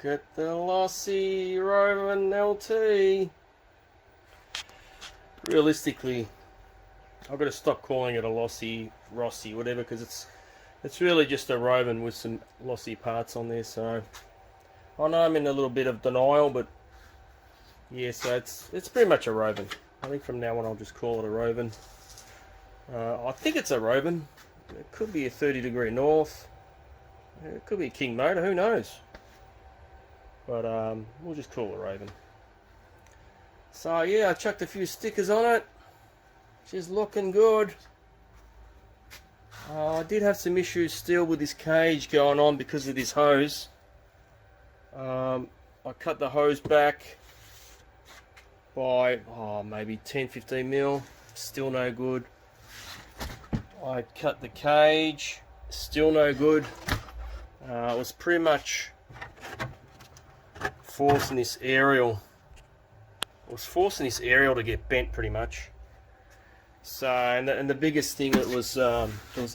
Look at the RC Rovan LT. Realistically, I've got to stop calling it a lossy, Rossi, whatever, because it's really just a Rovan with some lossy parts on there. So I know I'm in a little bit of denial, but yeah, so it's pretty much a Rovan. I think from now on I'll just call it a Rovan. I think it's a Rovan. It could be a 30° north. It could be a King motor. Who knows? But we'll just call it Rovan. So yeah, I chucked a few stickers on it. She's looking good. I did have some issues still with this cage going on because of this hose. I cut the hose back by maybe 10-15 mil. Still no good. I cut the cage. Still no good. It was pretty much forcing this aerial. I was forcing this aerial to get bent pretty much. So, and the biggest thing that was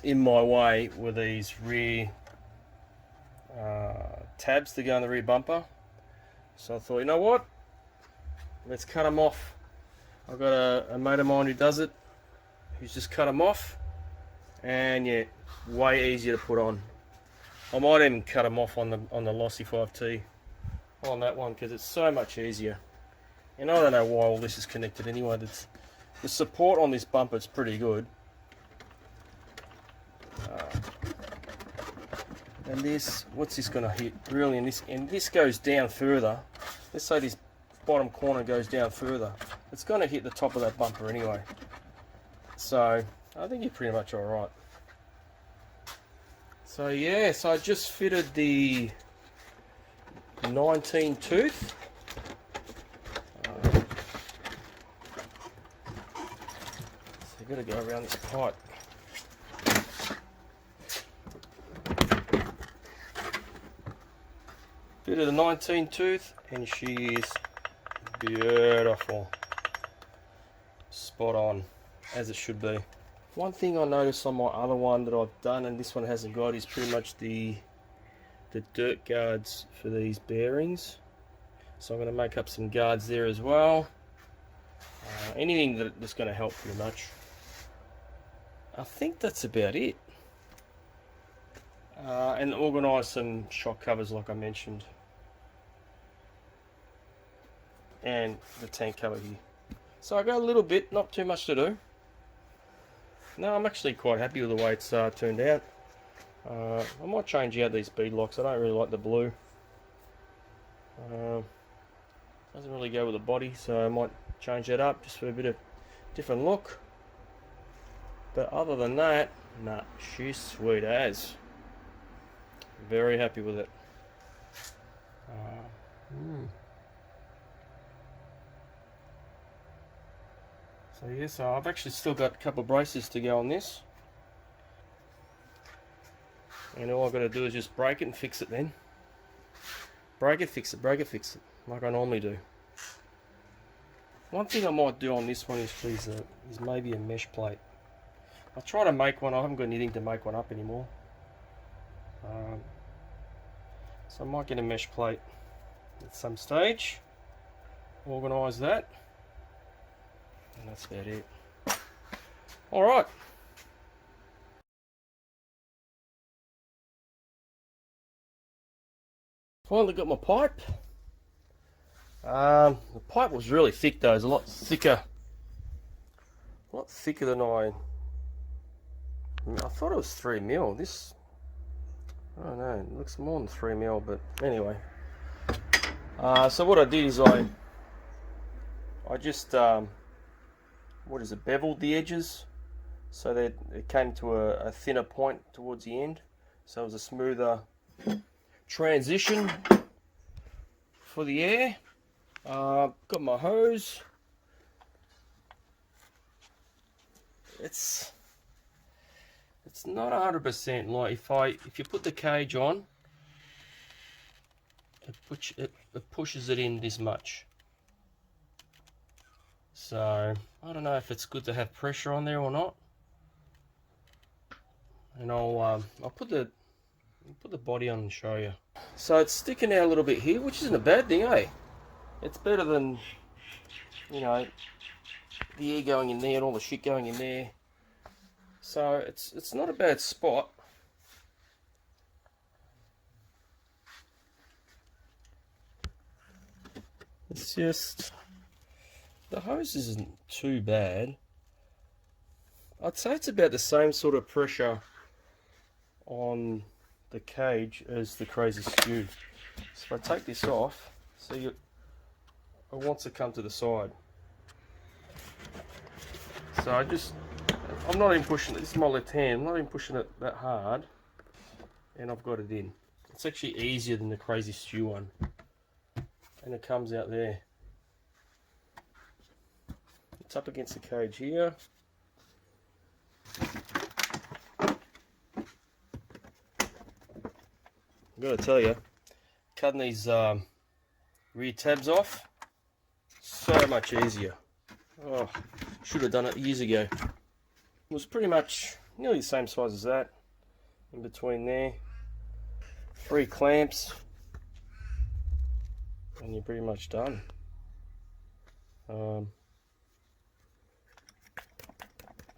in my way were these rear tabs to go on the rear bumper. So I thought, you know what? Let's cut them off. I've got a mate of mine who does it. He's just cut them off, and yeah, way easier to put on. I might even cut them off on the Lossy 5T on that one because it's so much easier. And I don't know why all this is connected anyway. The support on this bumper is pretty good. And this, what's this going to hit? Really, and this goes down further. Let's say this bottom corner goes down further. It's going to hit the top of that bumper anyway. So I think you're pretty much all right. So yeah, so I just fitted the 19 tooth. So you've got to go around this pipe. Fitted a 19 tooth, and she is beautiful. Spot on, as it should be. One thing I noticed on my other one that I've done, and this one hasn't got, is pretty much the dirt guards for these bearings. So I'm going to make up some guards there as well. Anything that's going to help pretty much. I think that's about it. And organise some shock covers like I mentioned. And the tank cover here. So I got a little bit, not too much to do. No, I'm actually quite happy with the way it's turned out. I might change out these bead locks. I don't really like the blue. Doesn't really go with the body, so I might change that up just for a bit of different look. But other than that, nah, she's sweet as. Very happy with it. So yeah, so I've actually still got a couple of braces to go on this. And all I've got to do is just break it and fix it then. Break it, fix it, break it, fix it, like I normally do. One thing I might do on this one is maybe a mesh plate. I'll try to make one. I haven't got anything to make one up anymore. So I might get a mesh plate at some stage. Organise that. And that's about it. Alright. Finally got my pipe. The pipe was really thick though. It's a lot thicker than I thought it was 3 mil. This, I don't know, it looks more than 3 mil, but anyway. So what I did is I just beveled the edges so that it came to a thinner point towards the end, so it was a smoother transition for the air. Got my hose. It's not 100%. Like if you put the cage on, it pushes it in this much. So I don't know if it's good to have pressure on there or not. And I'll put the Put the body on and show you. So it's sticking out a little bit here, which isn't a bad thing, eh? It's better than, you know, the air going in there and all the shit going in there. So it's not a bad spot. It's just, the hose isn't too bad. I'd say it's about the same sort of pressure on the cage as the Crazy Stew. So if I take this off, see it wants to come to the side. So I'm not even pushing it. This is my left hand. I'm not even pushing it that hard, and I've got it in. It's actually easier than the Crazy Stew one, and it comes out there. It's up against the cage here. I've got to tell you, cutting these rear tabs off, so much easier. Oh, should have done it years ago. It was pretty much nearly the same size as that. In between there, 3 clamps, and you're pretty much done.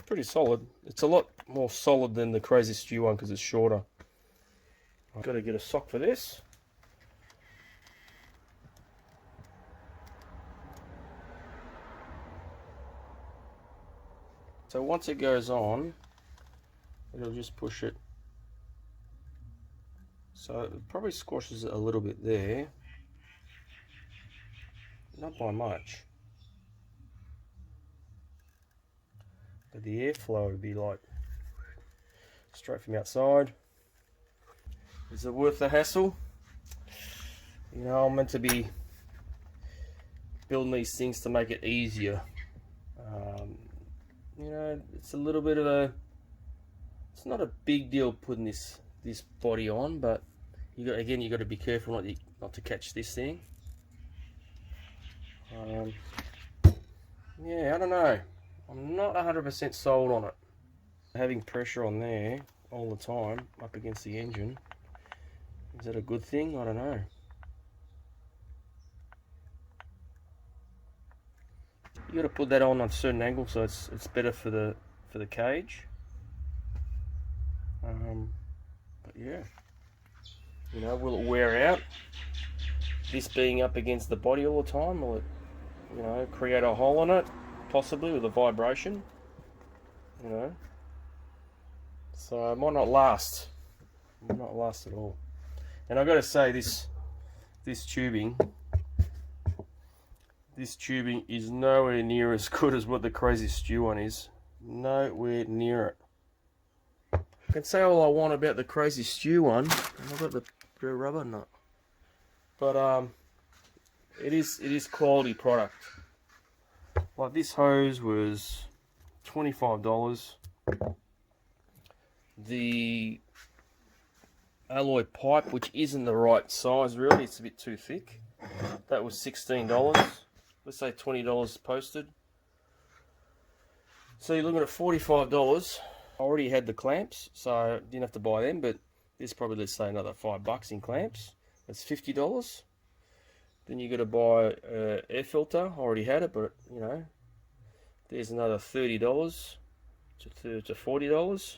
Pretty solid. It's a lot more solid than the Crazy Stew one because it's shorter. I've got to get a sock for this. So once it goes on, it'll just push it. So it probably squashes it a little bit there. Not by much. But the airflow would be like straight from outside. Is it worth the hassle? You know, I'm meant to be building these things to make it easier. You know, it's a little bit of a, it's not a big deal putting this body on, but you got to be careful not to catch this thing. Yeah, I don't know. I'm not 100% sold on it. Having pressure on there all the time up against the engine, is that a good thing? I don't know. You got to put that on a certain angle so it's better for the cage. But yeah, you know, will it wear out? This being up against the body all the time, will it, you know, create a hole in it, possibly with a vibration? You know, so it might not last. It might not last at all. And I've got to say, this tubing is nowhere near as good as what the Crazy Stew one is. Nowhere near it. I can say all I want about the Crazy Stew one, and I've got the rubber nut, but it is quality product. Like this hose was $25. The alloy pipe, which isn't the right size really, it's a bit too thick, that was $16. Let's say $20 posted. So you're looking at $45. I already had the clamps, so I didn't have to buy them, but there's probably, let's say, another $5 in clamps. That's $50. Then you got to buy an air filter. I already had it, but you know, there's another $30 to $40.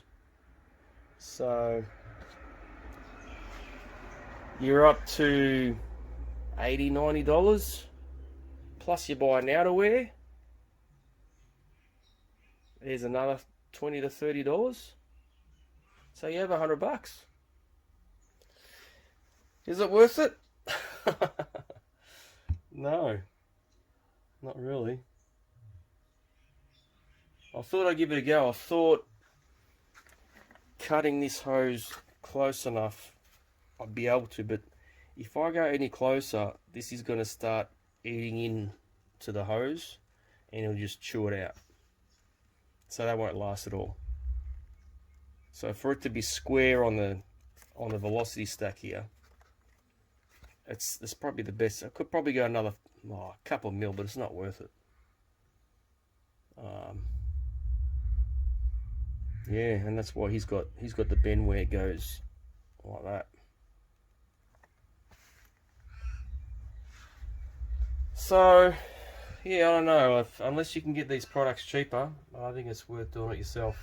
So you're up to $80, $90. Plus you buy an outerwear. There's another $20 to $30. So you have $100. Is it worth it? No, not really. I thought I'd give it a go. I thought cutting this hose close enough I'd be able to, but if I go any closer, this is going to start eating in to the hose and it'll just chew it out. So that won't last at all. So for it to be square on the velocity stack here, it's probably the best. I could probably go another couple of mil, but it's not worth it. Yeah, and that's why he's got the bend where it goes like that. So yeah, I don't know, unless you can get these products cheaper, I think it's worth doing it yourself,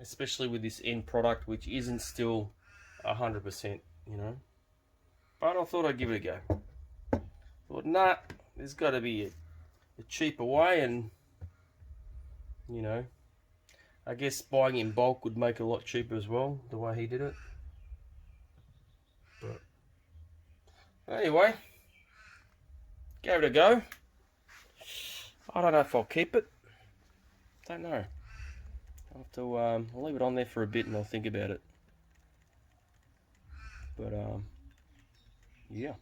especially with this end product, which isn't still 100%, you know. But I thought I'd give it a go. Thought, nah, there's got to be a cheaper way, and you know, I guess buying in bulk would make it a lot cheaper as well, the way he did it. But anyway, gave it a go. I don't know if I'll keep it. Don't know. I'll have to I'll leave it on there for a bit and I'll think about it. But yeah.